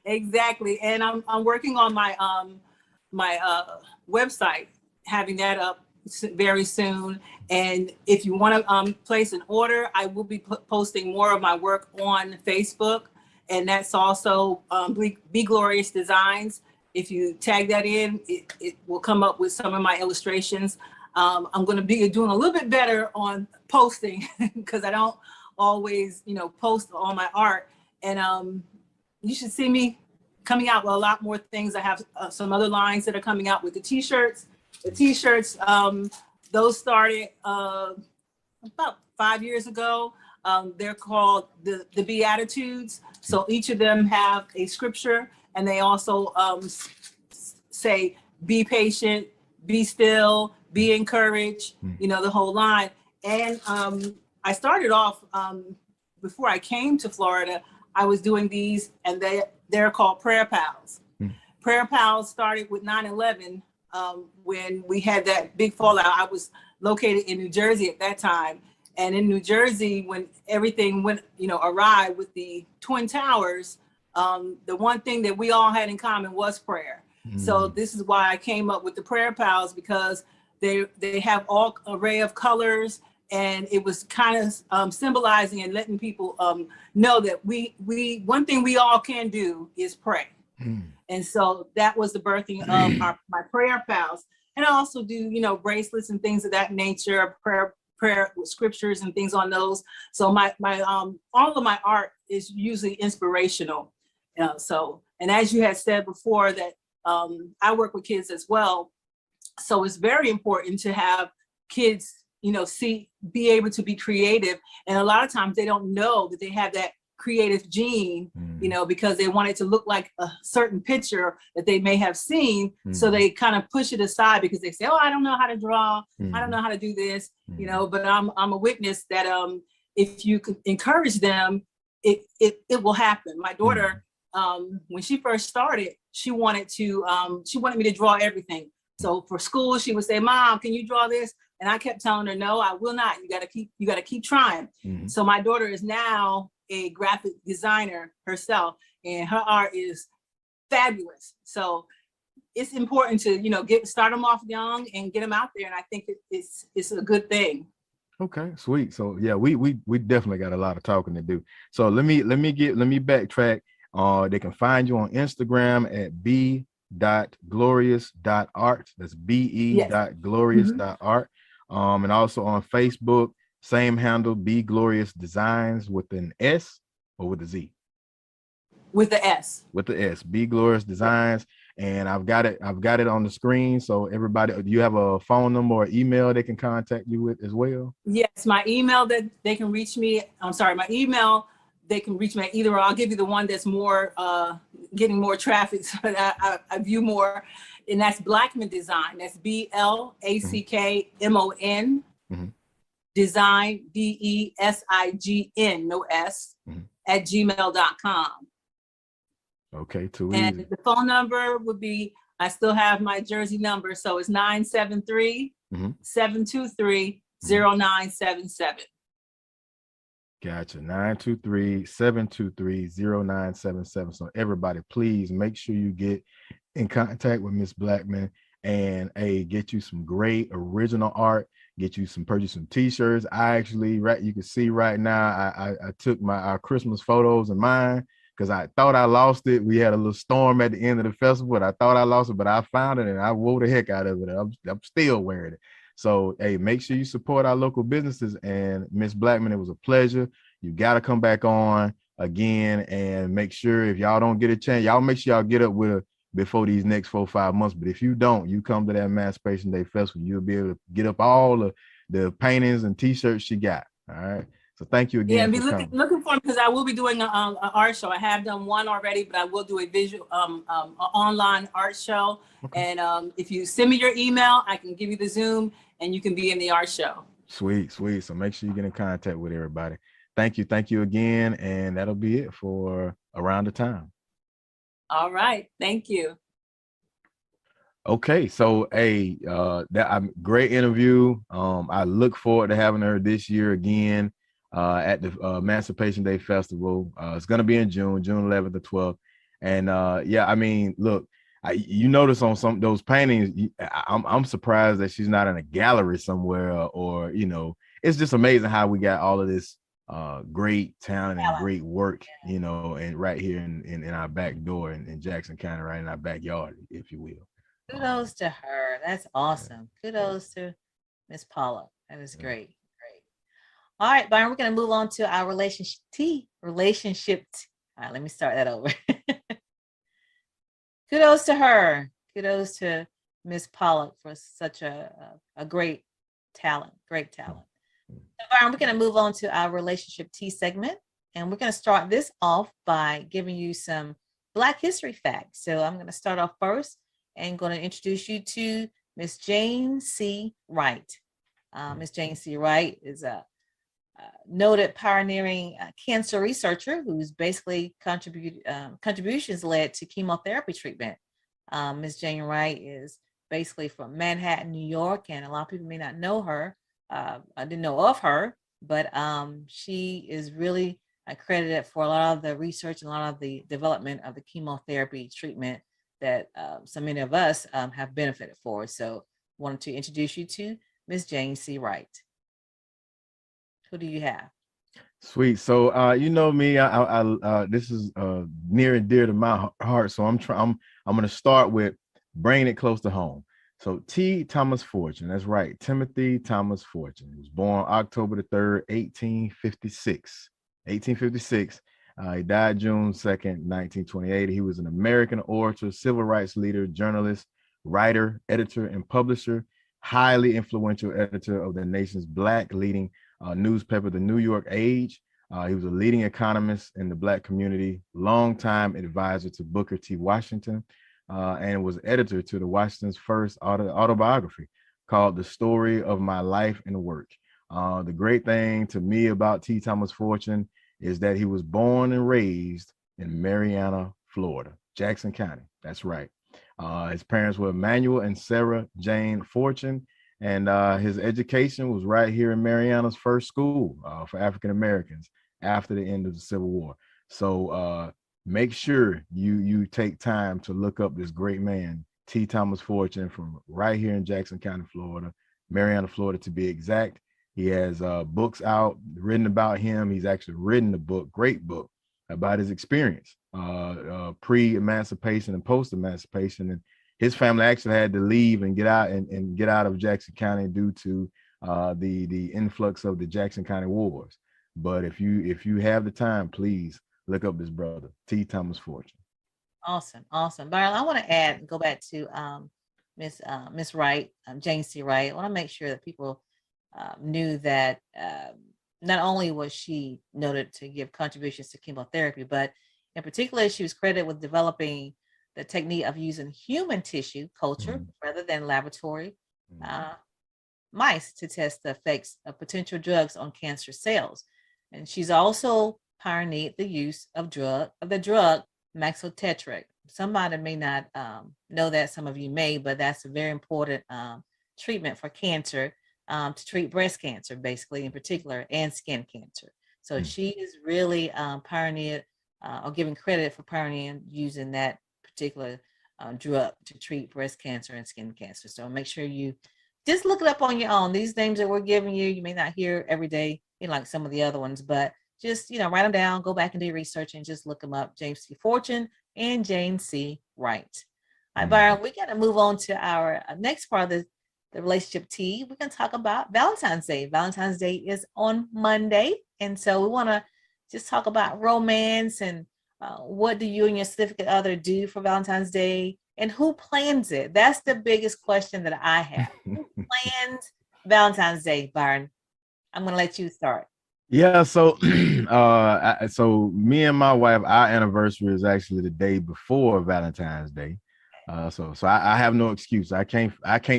Exactly, and I'm working on my website, having that up very soon. And if you want to place an order, I will be posting more of my work on Facebook, and that's also Be Glorious Designs. If you tag that in, it will come up with some of my illustrations. I'm going to be doing a little bit better on posting because I don't always, post all my art. And you should see me coming out with a lot more things. I have some other lines that are coming out with the t-shirts. The t-shirts, those started about 5 years ago. They're called the Beatitudes. So each of them have a scripture, and they also say, be patient, be still, be encouraged, the whole line. And I started off, before I came to Florida, I was doing these, and they're called Prayer Pals. Prayer Pals started with 9/11, when we had that big fallout. I was located in New Jersey at that time. And in New Jersey, when everything went, awry with the Twin Towers, the one thing that we all had in common was prayer. So this is why I came up with the Prayer Pals, because they have all array of colors, and it was kind of symbolizing and letting people know that we one thing we all can do is pray. And so that was the birthing of my Prayer Pals. And I also do, bracelets and things of that nature, prayer with scriptures and things on those. So my all of my art is usually inspirational. So, and as you had said before, that I work with kids as well. So it's very important to have kids, be able to be creative. And a lot of times they don't know that they have that creative gene, because they want it to look like a certain picture that they may have seen. So they kind of push it aside because they say, oh, I don't know how to draw. I don't know how to do this, but I'm a witness that if you can encourage them, it will happen. My daughter, when she first started, she wanted me to draw everything. So for school, she would say, Mom, can you draw this? And I kept telling her, no, I will not. You got to keep trying. So my daughter is now a graphic designer herself, and her art is fabulous. So it's important to, start them off young and get them out there. And I think it's a good thing. Okay, sweet. So yeah, we definitely got a lot of talking to do. So let me backtrack. They can find you on Instagram at b.glorious.art. That's be.glorious.art. And also on Facebook, same handle, Be Glorious Designs, with an S or with a Z? With the S. With the S, Be Glorious Designs. And I've got it on the screen. So everybody, do you have a phone number or email they can contact you with as well? Yes, my email that they can reach me. My email, they can reach me at either, or I'll give you the one that's more getting more traffic, so that I view more. And that's Blackman Design. That's BLACKMON. Design, DESIGN, no S, at gmail.com. Okay, too easy. And the phone number would be, I still have my Jersey number, so it's 973-723-0977. Gotcha. 923-723-0977. So everybody, please make sure you get in contact with Miss Blackman and get you some great original art. Purchase some t-shirts. I actually, you can see right now, I took our Christmas photos of mine because I thought I lost it. We had a little storm at the end of the festival, and I thought I lost it, but I found it and I wore the heck out of it. I'm still wearing it. So, hey, make sure you support our local businesses. And Miss Blackman, it was a pleasure. You got to come back on again, and make sure, if y'all don't get a chance, y'all make sure y'all get up with her before these next 4 or 5 months. But if you don't, you come to that Emancipation Day Festival, you'll be able to get up all the paintings and t-shirts she got. All right. So thank you Yeah, again and be for coming. looking for me because I will be doing an art show. I have done one already, but I will do a visual, a online art show. Okay. And if you send me your email, I can give you the Zoom, and you can be in the art show. Sweet, sweet. So make sure you get in contact with everybody. Thank you again, and that'll be it for Around the Time. All right, thank you. Okay, so hey, that great interview. I look forward to having her this year again at the Emancipation Day Festival. It's gonna be in June 11th to 12th. And yeah, I mean, look, you notice on some those paintings, I'm surprised that she's not in a gallery somewhere, or you know, it's just amazing how we got all of this great talent and great work, you know, and right here in our back door in Jackson County, right in our backyard, if you will. Kudos to her. That's awesome. Kudos to Miss Paula. That is great. Great. All right, Byron, we're going to move on to our relationship. All right, let me start that over. Kudos to her. Kudos to Miss Pollock for such a great talent. Great talent. So, Byron, we're going to move on to our relationship T segment. And we're going to start this off by giving you some Black history facts. So I'm going to start off first and going to introduce you to Miss Jane C. Wright. Miss Jane C. Wright is a noted pioneering cancer researcher who's basically contributions led to chemotherapy treatment. Miss Jane Wright is basically from Manhattan, New York, and a lot of people may not know her. I didn't know of her, but she is really credited for a lot of the research and a lot of the development of the chemotherapy treatment that so many of us have benefited for. So wanted to introduce you to Miss Jane C. Wright. Who do you have? Sweet. So you know me, this is near and dear to my heart. So I'm going to start with bringing it close to home. So T. Thomas Fortune, that's right, Timothy Thomas Fortune. He was born October the 3rd, 1856. 1856. He died June 2nd, 1928. He was an American orator, civil rights leader, journalist, writer, editor, and publisher, highly influential editor of the nation's Black leading newspaper, the New York Age. He was a leading economist in the Black community, longtime advisor to Booker T. Washington, and was editor to the Washington's first autobiography called The Story of My Life and Work. The great thing to me about T. Thomas Fortune is that he was born and raised in Marianna, Florida, Jackson County. That's right. His parents were Emmanuel and Sarah Jane Fortune, and his education was right here in Marianna's first school for African Americans after the end of the Civil War. So make sure you take time to look up this great man, T. Thomas Fortune, from right here in Jackson County, Florida, Marianna, Florida, to be exact. He has books out written about him. He's actually written a book, great book, about his experience pre-emancipation and post-emancipation. And his family actually had to leave and get out and get out of Jackson County due to the influx of the Jackson County wars. But if you have the time, please look up this brother, T. Thomas Fortune. Awesome, awesome. Byron, I want to add, go back to Miss Wright, Jane C. Wright. I want to make sure that people knew that not only was she noted to give contributions to chemotherapy, but in particular, she was credited with developing the technique of using human tissue culture rather than laboratory mice to test the effects of potential drugs on cancer cells. And she's also pioneered the use of the drug maxotetrax. Somebody may not know that, some of you may, but that's a very important treatment for cancer, to treat breast cancer, basically, in particular, and skin cancer. So she is really pioneered or given credit for pioneering using that particular drug to treat breast cancer and skin cancer. So make sure you just look it up on your own. These names that we're giving you, you may not hear every day, like some of the other ones, but just, write them down, go back and do research and just look them up. James C. Fortune and Jane C. Wright. All right, Byron, we got to move on to our next part of the relationship T. We're going to talk about Valentine's Day. Valentine's Day is on Monday. And so we want to just talk about romance and what do you and your significant other do for Valentine's Day, and who plans it? That's the biggest question that I have. Who plans Valentine's Day, Byron? I'm going to let you start. Yeah, so so me and my wife, our anniversary is actually the day before Valentine's Day. So I have no excuse. I can't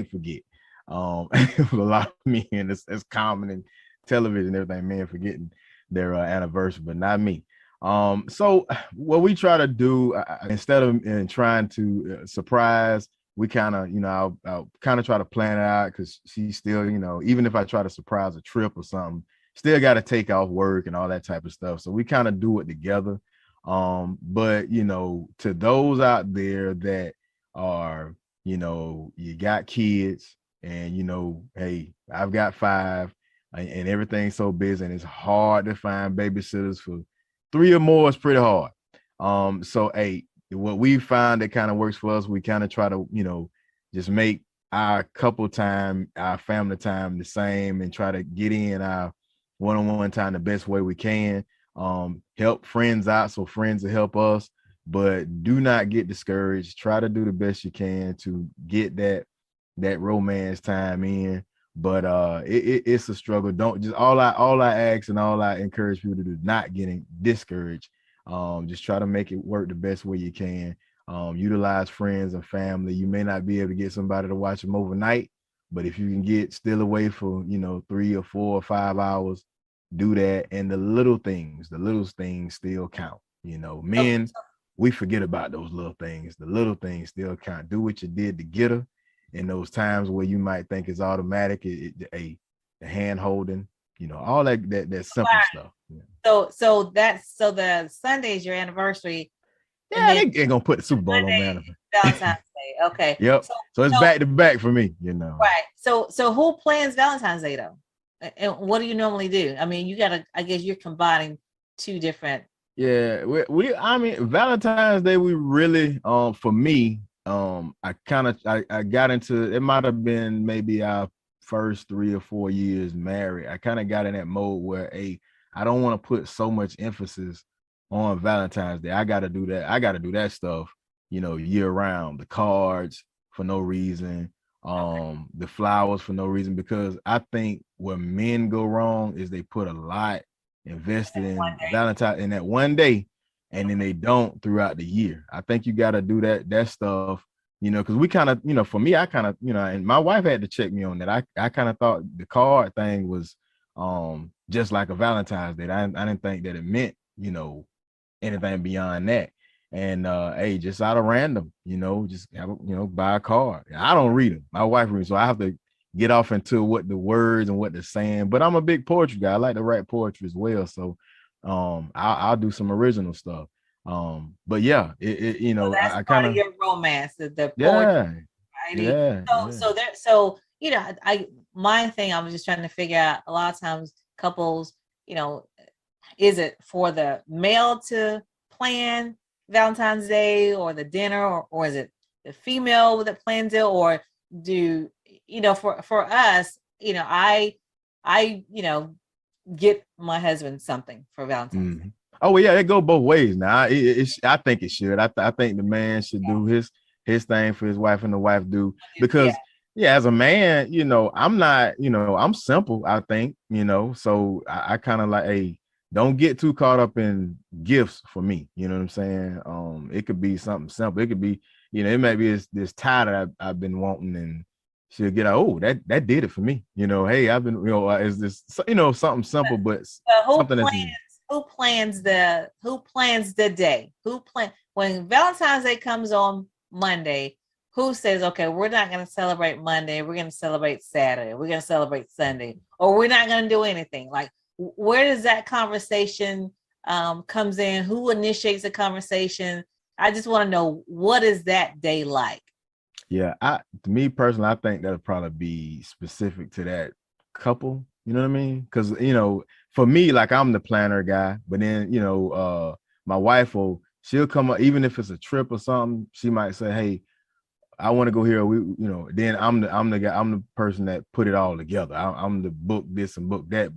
forget. A lot of men, it's common in television, everything, men forgetting their anniversary, but not me. So what we try to do instead of trying to surprise, we kind of, I'll kind of try to plan it out because she's still, even if I try to surprise a trip or something, still got to take off work and all that type of stuff. So we kind of do it together. But to those out there that are, you got kids and hey, I've got five and everything's so busy and it's hard to find babysitters for three or more is pretty hard. So hey, what we find that kind of works for us, we kind of try to, just make our couple time, our family time the same and try to get in our one-on-one time the best way we can. Help friends out so friends will help us, but do not get discouraged. Try to do the best you can to get that romance time in. But it's a struggle. Don't just all I ask and all I encourage people to do, not getting discouraged. Just try to make it work the best way you can. Utilize friends and family. You may not be able to get somebody to watch them overnight, but if you can get still away for 3 or 4 or 5 hours, do that. And the little things still count. So, Men, we forget about those little things. The little things still count. Do what you did to get her. In those times where you might think it's automatic, the hand holding, all that simple stuff. Yeah, so the Sunday is your anniversary, and yeah, then they ain't gonna put the Super Bowl on Monday man. is Valentine's Day. Okay. Yep. So So it's so back to back for me. right. So who plans Valentine's Day though? And what do you normally do? I mean, I guess you're combining two different. Yeah, I mean Valentine's Day, we really for me, I got into it, might have been maybe our first 3 or 4 years married. I kind of got in that mode where I don't want to put so much emphasis on Valentine's Day. I gotta do that stuff, year round. The cards for no reason, Okay. the flowers for no reason, because I think where men go wrong is they put a lot invested One in day. Valentine in that one day, and then Okay. they don't throughout the year. I think you got to do that stuff, because we kind of, for me, I kind of, and my wife had to check me on that. I kind of thought the card thing was just like a Valentine's Day. I didn't think that it meant, anything beyond that. And hey, just out of random, just have buy a card. I don't read them. My wife reads, so I have to get off into what the words and what they're saying. But I'm a big poetry guy. I like to write poetry as well. So I'll do some original stuff. But yeah, So that's I part kind of of, your romance, the poetry yeah, writing. yeah, yeah. So I my thing, I was just trying to figure out a lot of times couples, you know, is it for the male to plan Valentine's Day or the dinner, or is it the female that plans it, or do for us, I get my husband something for Valentine's Day. Mhm. Oh well, yeah, it go both ways now. I think it should. I think the man should do his thing for his wife, and the wife do, Yeah. because yeah, as a man, I'm not, I'm simple. I think, so I kind of like, hey, don't get too caught up in gifts for me. You know what I'm saying? It could be something simple. It could be, it might be this tie that I've been wanting, and she'll get out. Oh, that did it for me. Hey, I've been, is this, something simple, but But something that's easy. who plans the day? Who plan when Valentine's Day comes on Monday? Who says, okay, we're not going to celebrate Monday, we're going to celebrate Saturday, we're going to celebrate Sunday, or we're not going to do anything? Like, where does that conversation comes in? Who initiates the conversation? I just want to know, what is that day like? Yeah, to me personally, I think that'll probably be specific to that couple. You know what I mean? Because for me, like I'm the planner guy, but then my wife she'll come up, even if it's a trip or something. She might say, "Hey, I want to go here." Then I'm the guy, I'm the person that put it all together. I'm the book this and book that,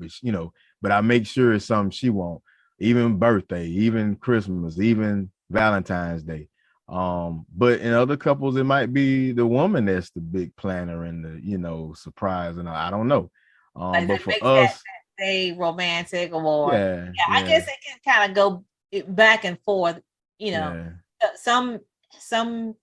but I make sure it's something she want. Even birthday, even Christmas, even Valentine's Day. But in other couples, it might be the woman that's the big planner and the surprise, and I don't know. Like, But that for makes that us, say romantic or Yeah, I guess it can kind of go back and forth. You know, some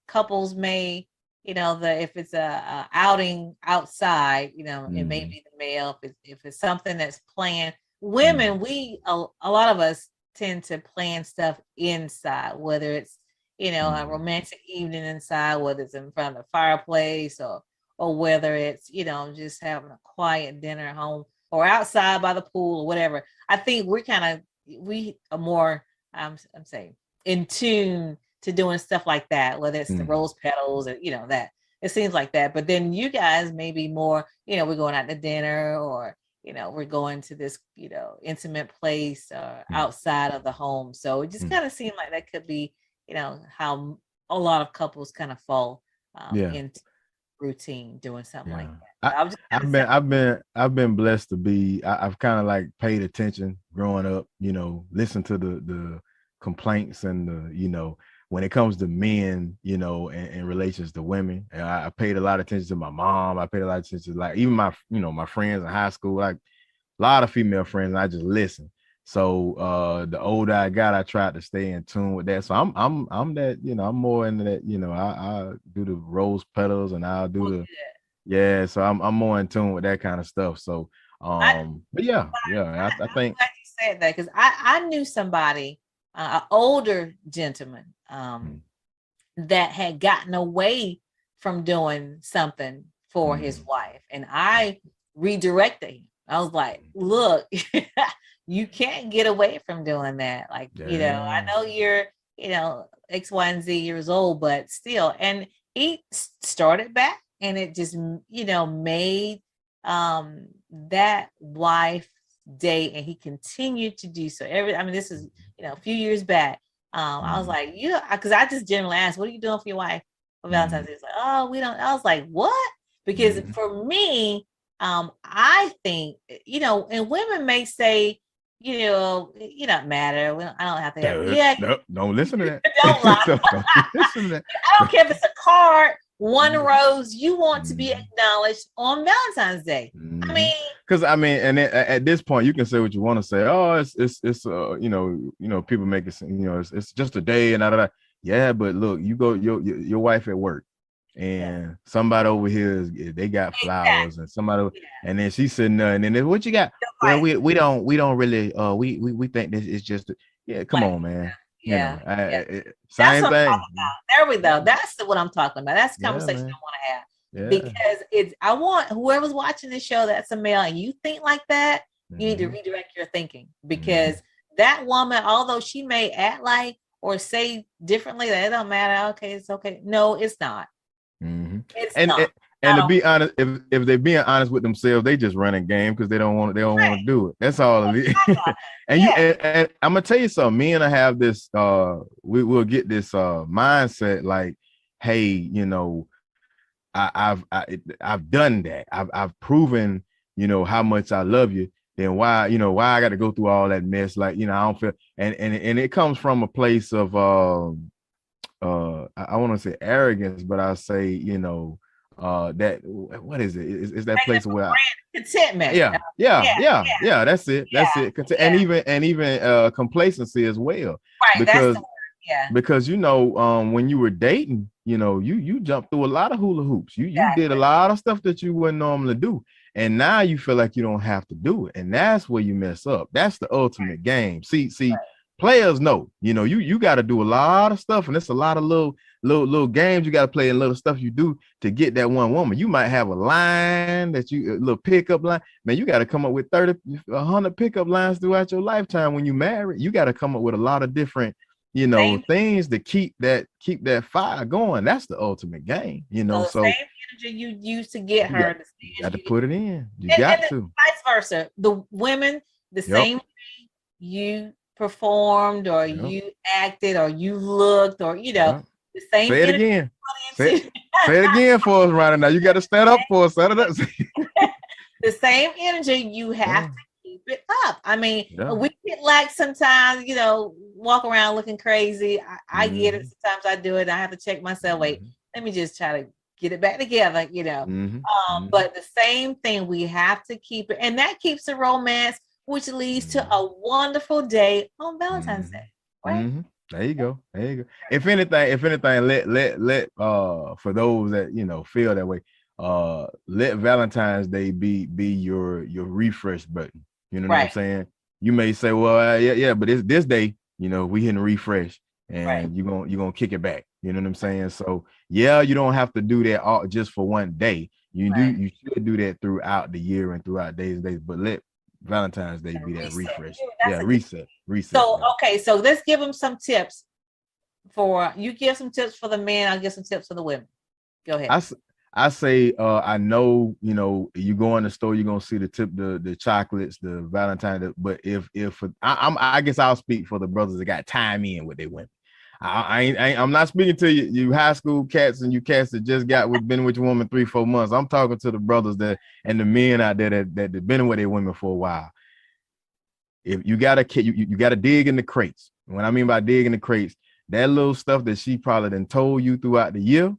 couples may, you know, if it's a outing outside, you know, it may be the male. If it's something that's planned, women, a lot of us tend to plan stuff inside, whether it's, you know, a romantic evening inside, whether it's in front of the fireplace or whether it's, you know, just having a quiet dinner at home or outside by the pool or whatever. I think we are more, I'm saying, in tune to doing stuff like that, whether it's the rose petals or, you know, that it seems like that. But then you guys may be more, you know, we're going out to dinner or, you know, we're going to this, you know, intimate place outside of the home. So it just kind of seemed like that could be, you know, how a lot of couples kind of fall into routine doing something like that. I've been blessed to be. I've kind of like paid attention growing up. You know, listen to the complaints and the, you know, when it comes to men, you know, in relations to women. And I paid a lot of attention to my mom. I paid a lot of attention to, like, even my, you know, my friends in high school, like a lot of female friends. And I just listen. So the older I got, I tried to stay in tune with that. So I'm that, you know, I'm more into that, you know, I do the rose petals and I'll do so I'm more in tune with that kind of stuff. So but I think like you said that, because I knew somebody, an older gentleman that had gotten away from doing something for his wife, and I redirected him. I was like, look, you can't get away from doing that. Like, you know, I know you're, you know, X, Y, and Z years old, but still. And he started back, and it just, you know, made that wife day, and he continued to do so. This is, you know, a few years back. I was like, because I just generally asked, what are you doing for your wife for Valentine's Day? He's like, oh, we don't. I was like, what? Because for me, I think, you know, and women may say, you know, it don't matter. I don't have to have, don't listen to that. Don't lie. Don't listen to that. I don't care if it's a card, one rose, you want to be acknowledged on Valentine's Day. I mean, because and at this point you can say what you want to say. Oh, it's you know, people make it, you know, it's just a day and da. Yeah, but look, you go your wife at work, and somebody over here they got flowers, and somebody and then she's sitting there, and then what you got? Well, we don't really we think this is just come on, man. Same thing. There we go. That's what I'm talking about. That's the conversation I want to have. Because I want whoever's watching this show that's a male and you think like that, you need to redirect your thinking, because that woman, although she may act like or say differently, that it don't matter. Okay, it's okay. No, it's not. It's not. And to be honest, if they're being honest with themselves, they just running game because they don't want to do it. That's all it is. And I'm gonna tell you something. Me and I have this. We'll get this mindset like, hey, you know, I've done that. I've proven, you know, how much I love you. Then why I got to go through all that mess? Like, you know, I don't feel. And it comes from a place of I want to say arrogance, but I say, you know. That what is it? Is that place where contentment? Yeah. That's it. And even complacency as well. Right. Because you know, when you were dating, you know, you jumped through a lot of hula hoops. You did a lot of stuff that you wouldn't normally do, and now you feel like you don't have to do it, and that's where you mess up. That's the ultimate game. See. Players know, you know, you got to do a lot of stuff, and it's a lot of little games you got to play and little stuff you do to get that one woman. You might have a line that a little pickup line. Man, you got to come up with 100 pickup lines throughout your lifetime. When you marry, you got to come up with a lot of different, you know, things to keep that fire going. That's the ultimate game, you know. So the same energy you used to get her, you got to put it in. You got to. Vice versa. The women, the same way you performed or you acted or you looked or, you know, the same. Say it again. Say it again for us right now. You got to stand up for us. The same energy, you have to keep it up. I mean, we get like sometimes, you know, walk around looking crazy. I get it. Sometimes I do it. I have to check myself. Wait, let me just try to get it back together, you know. But the same thing, we have to keep it, and that keeps the romance, which leads to a wonderful day on Valentine's Day, right? There you go. There you go. If anything, let for those that, you know, feel that way, let Valentine's Day be your refresh button. You know what I'm saying? You may say, well, yeah, but it's this day, you know, we hitting refresh, and you're gonna kick it back. You know what I'm saying? So yeah, you don't have to do that all just for one day. You should do that throughout the year and throughout days, but let Valentine's Day be that refresh. Yeah, reset. So okay, so let's give them some tips. You give some tips for the men, I'll give some tips for the women. Go ahead. I say, I know, you know, you go in the store, you're gonna see the chocolates, the Valentine. But I guess I'll speak for the brothers that got time in with their women. I'm not speaking to you high school cats and you cats that just been with your woman 3-4 months. I'm talking to the brothers and the men out there that been with their women for a while. If you gotta dig in the crates. What I mean by dig in the crates, that little stuff that she probably done told you throughout the year,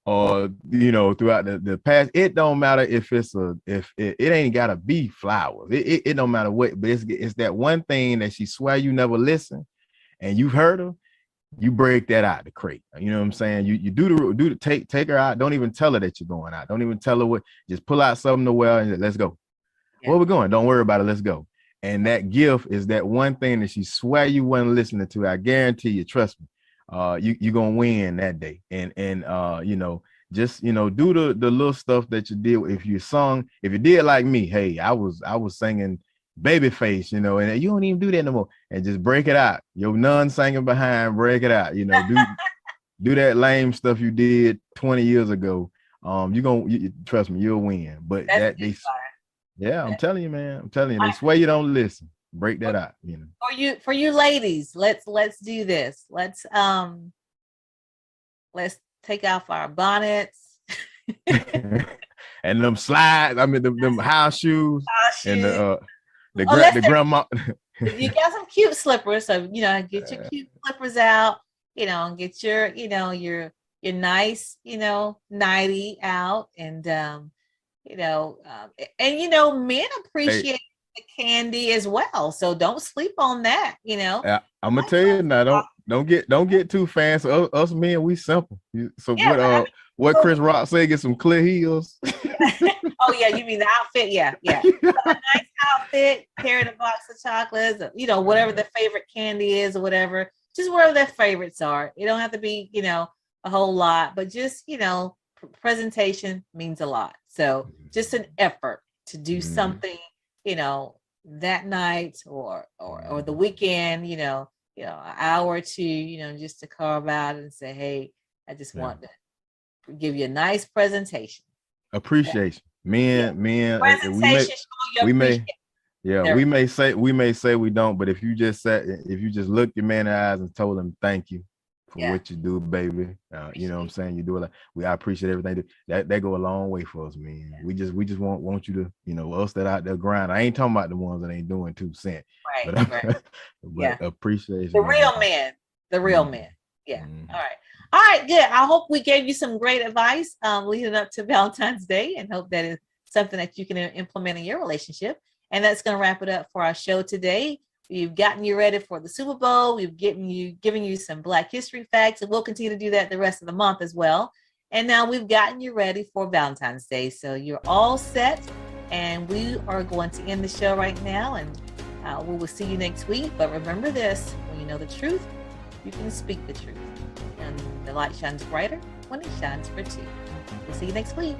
or you know, throughout the past. It don't matter if it ain't gotta be flowers. It don't matter what, but it's that one thing that she swear you never listen, and you've heard her. You break that out the crate. You know what I'm saying? You take her out. Don't even tell her that you're going out. Don't even tell her what. Just pull out something to wear and let's go. Yeah. Where we going? Don't worry about it. Let's go. And that gift is that one thing that she swear you wasn't listening to. I guarantee you. Trust me. You're gonna win that day. And you know, just, you know, do the little stuff that you did. If you did like me, hey, I was singing Babyface, you know, and you don't even do that no more, and just break it out. Your nun singing behind, break it out, you know, do that lame stuff you did 20 years ago. You trust me, you'll win. But I'm telling you, man, I'm telling you, they swear you don't listen. Break that out, you know. For you ladies, let's do this. Let's take off our bonnets and them slides. I mean, them house shoes. And the grandma. You got some cute slippers, so you know, get your cute slippers out. You know, and get your, you know, your nice, you know, nightie out, and you know, men appreciate the candy as well. So don't sleep on that. You know, I'm gonna tell you now. Don't get too fancy. Us men, we simple. So what Chris Rock say? Get some clear heels. Oh yeah, you mean the outfit? Yeah. A nice outfit, carrying a box of chocolates, you know, whatever their favorite candy is or whatever. Just whatever their favorites are. It don't have to be, you know, a whole lot, but just, you know, presentation means a lot. So just an effort to do something, you know, that night or the weekend, you know, an hour or two, you know, just to carve out and say, hey, I just want to give you a nice presentation. Appreciation. Men, presentation, we may say we don't, but if you just looked your man in the eyes and told him thank you for what you do, baby, you know what I'm saying, you do it. I appreciate everything that go a long way for us, man. We just want you to, you know, us that out there grind. I ain't talking about the ones that ain't doing 2 cents, but appreciation. The real man. Yeah. All right, good. I hope we gave you some great advice leading up to Valentine's Day, and hope that is something that you can implement in your relationship. And that's going to wrap it up for our show today. We've gotten you ready for the Super Bowl. We've given you some Black history facts, and we'll continue to do that the rest of the month as well. And now we've gotten you ready for Valentine's Day. So you're all set, and we are going to end the show right now, and we will see you next week. But remember this, when you know the truth, you can speak the truth. And the light shines brighter when it shines for two. We'll see you next week.